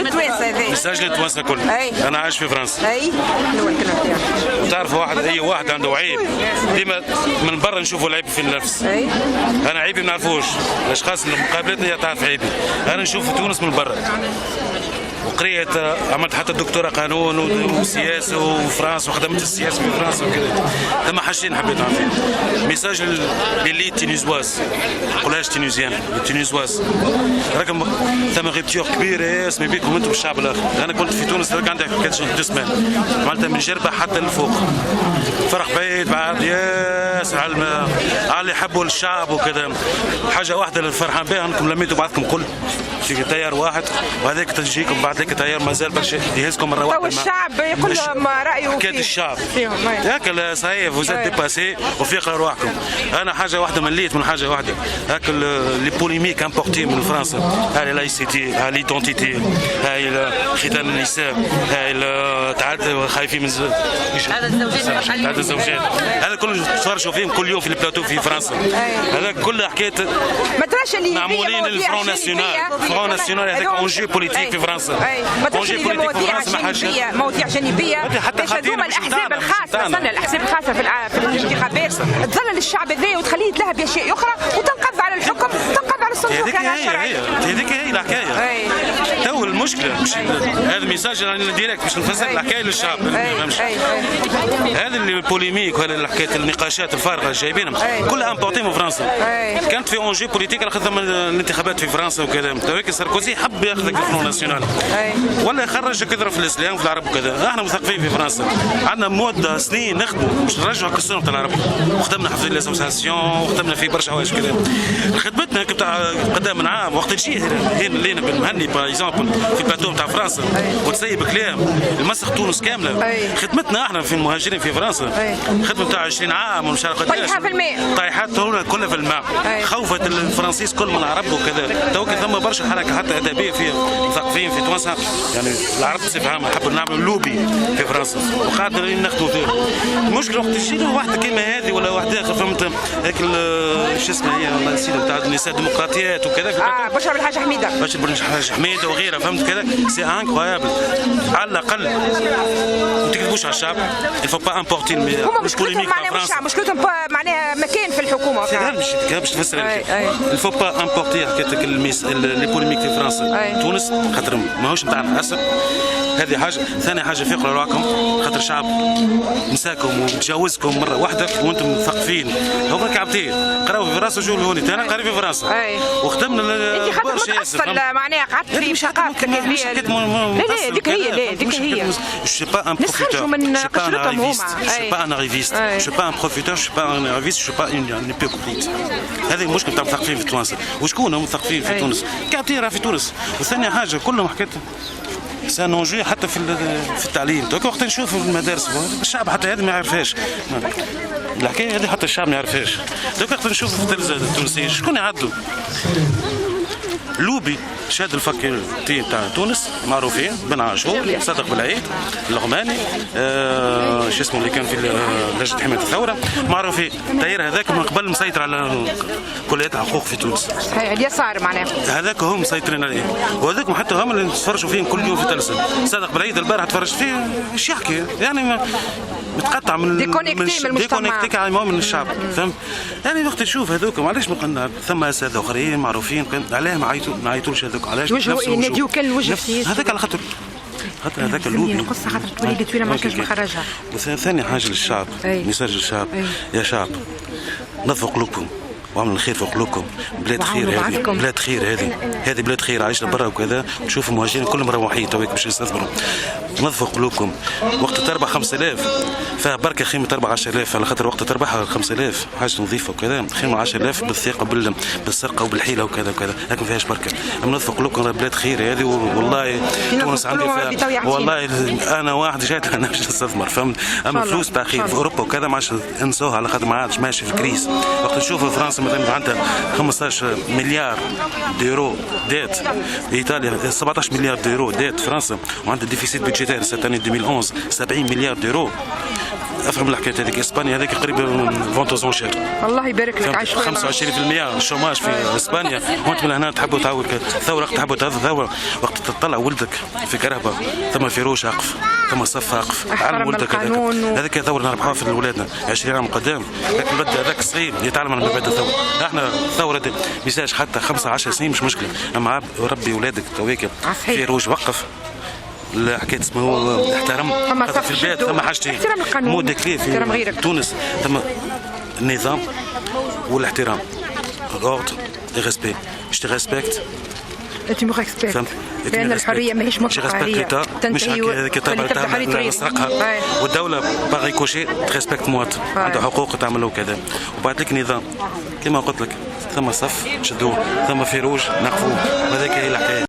التوانسه هذا ميساج للتوانسه الكل. انا عايش في فرنسا. اي شنو الكلمه تاعك؟ وتعرف اي واحد عنده عيب ديما من برا نشوفوا العيب في النفس. انا عيبي ما نعرفوش، الاشخاص اللي مقابلتني هي تعرف عيبي، انا نشوف في تونس من برا. وقريت عملت حتى دكتوراه قانون وسياسه وفرنسا وخدمت السياسه في فرنسا وكذا. ثم حاجتين حبيت نعرفهم. ميساج لليت تونيزواز، كولاج تونيزيان تونيزواز. راكم ثم غيبتيور كبيره ياسمي بيكم انتم الشعب الاخر. انا كنت في تونس عندي دو سمان معناتها من جربه حتى للفوق. فرق بعيد بعد ياسر على اللي يحبوا الشعب وكذا. حاجه واحده اللي فرحان بها انكم لميتوا بعضكم كل في تيار واحد، وهذاك تجيكم بعد ذاك تيار مازال برشا يهزكم مره واحده. والشعب يقول لهم رايه حكايه الشعب هكا صحيح فوزات ديباسي وفيق رواحكم. انا حاجه واحده مليت من حاجه واحده هكا لي بوليميك امبورتي من فرنسا. هاي لايسيتي، هاي ليدونتيتي، هاي ختان النساء، هاي تعدد خايفين من تعدد الزوجات. هذا كله تفرجوا فيهم كل يوم في البلاتو في فرنسا. هذا كله حكايه معمولين الفرون ناسيونال. الفرون ناسيونال هذاك اونجي بوليتيك في فرنسا. اونجي بوليتيك في فرنسا ما حاجه مواضيع جنوبيه باش هذوما الاحزاب الخاصه استنى الاحزاب الخاصه في الانتخابات تظلل الشعب هذايا وتخليه يتلهى باشياء اخرى وتنقض على الحكم، تنقض على السلطه. هذيك هي الحكايه. تو المشكله هذا ميساج ديريكت باش نفسر الحكايه للشعب. هذا اللي البوليميك وهذا حكايه النقاشات الفارغه اللي جايبينهم كلها امبورتي من فرنسا. كانت في اونجي بوليتيك على خاطر الانتخابات في فرنسا وكذا. تويك ساركوزي حب ياخذك الفرون ناسيونال ولا يخرجك يضرب في الاسلام وفي العرب وكذا. احنا مثقفين في فرنسا عندنا مده سنين نخدموا باش نرجعوا القصه نتاع العرب، وخدمنا في لاسوسياسيون وخدمنا في برشا حوايج كذا. خدمتنا بتاع قدام من عام وقت تجي هنا لينا بالمهني باغ اكزومبل في البلاتو نتاع فرنسا وتسيب كلام المسخ تونس كامله. خدمتنا احنا في المهاجرين في فرنسا خدمه نتاع 20 عام ومش عارف قداش طايحات كلها في الماء. خوفت الفرنسيس كل من العرب وكذا. توك ثم برشا حركه حتى ادبيه في مثقفين في تونس يعني العرب بصفه عامه نحبوا نعملوا لوبي في فرنسا وقاعدين نخدموا فيه. المشكله وقت تجي واحده كيما هذه ولا واحده اخر فهمت هيك شو اسمها هي السيده نتاع النساء الديمقراطيات وكذا. بشر بالحاج حميده بالحاج حميده وغيرها فهمت كذا. سي انكرويابل. على الاقل ما تكذبوش على الشعب. الفو با امبورتي مش بوليميك تاع فرنسا. مشكلتهم معناها مكان في الحكومه. باش تفسر الفو با امبورتي حكايتك لي بوليميك في فرنسا. تونس خاطر ماهوش نتاعنا اصلا. هذه حاجه. ثاني حاجه فيقوا رواكم خاطر الشعب نساكم وتجاوزكم مره واحده وانتم مثقفين. هما كعبتين قراو في فرنسا وجوا لهوني. انا قاري في فرنسا وخدمنا انت خاطر متاصل معناها قعدت في ثقافتك الكبيره. لا ديك هي ديك هي. Je suis pas un profiteur, je suis pas un arriviste, je suis pas un arriviste, je suis pas un profiteur, je suis pas un arriviste, je suis pas un hypocrite. هذه المشكله تاع المثقفين في تونس. وشكون هم مثقفين في تونس؟ كعبتين راه في تونس. وثاني حاجه كلهم حكايه سانونجي حتى في التعليم. دوك وقت نشوف في المدارس الشعب حتى هذا ما يعرفهاش الحكايه هذه، حتى الشعب ما يعرفهاش. دوك وقت نشوف في التلفزه التونسيه شكون يعدوا لوبي شاد الفاكولتي تاع تونس معروفين بن عاشور، صادق بالعيد، الغماني، شو اسمه اللي كان في لجنه حمايه الثوره معروفين. التيار هذاك من قبل مسيطر على كليات الحقوق في تونس. اليسار معناها هذاك هم مسيطرين عليه، وهذاك حتى هم اللي نتفرجوا فيهم كل يوم في التلفزيون. صادق بالعيد البارح تفرجت فيه ايش يحكي يعني متقطع من ديكونيكتي من الشعب فهمت. يعني وقت تشوف هذوك معليش ثم اساتذه اخرين معروفين علاه ما عيطولش هذوك علاش يناديو كل وجه هذاك على خاطر هذاك اللوبي القصه خاطر تولي طويله ما كانش مخرجها. وثاني حاجه للشعب ميساج للشعب يا شعب نظفوا قلوبكم وعمل الخير في قلوبكم. بلاد خير هذه، بلاد خير هذه بلاد خير. عايشنا برا وكذا نشوف المهاجرين كلهم مروحين تويك باش يستثمروا. نظفوا قلوبكم. وقت تربح 5000 فيها بركه خيمه تربح 10000 على خاطر وقت تربحها 5000 حاجه نظيفه وكذا خيمه 10000 بالثقه بالسرقه وبالحيله وكذا وكذا لكن ما فيهاش بركه. نظفوا قلوبكم بلاد خير هذه. والله تونس عندي فيها والله انا واحد جات انا باش نستثمر فهمت. اما فلوس تاع خير في اوروبا وكذا ما عادش انسوها على خاطر ما عادش ماشي في كريس. وقت نشوف فرنسا ثم عندها 15 مليار ديرو ديت ايطاليا، 17 مليار ديرو ديت فرنسا، وعندها ديفيسيت بيدجيتير سنه 2011 70 مليار ديرو. افهم الحكايه هذيك. اسبانيا هذيك قريبه فونتو زونشير. الله يبارك لك. 25% الشوماج في اسبانيا، وانت من هنا تحبوا تعاود ثوره، تحبوا ثوره وقت تطلع ولدك في كرهبه ثم فيروش اقف، ثم صف اقف، علم ولدك هذاك ثوره نربحوها في ولادنا 20 عام قدام. لكن الولد هذاك صغير يتعلم على مبادئ الثوره. احنا الثوره دي ميساج حتى 15 سنين مش مشكله، اما ربي ولادك تويك فيروش وقف. حكايه اسمه احترم في البلاد ثم حاجتين مود كليف في تونس، ثم النظام والاحترام، الاوردر ريسبي. باش تريسبكت tu me respectes. لأن الحرية ماهيش مطلقة، هي تنتهي وتبدا نسرقها. والدولة باغي كوشي تريسبكت مواطن عنده حقوق تعمل له كذا. وبعد لك نظام كما قلت لك، ثم صف شدوه، ثم فيروج نقفوه، وهذاك هي الحكاية.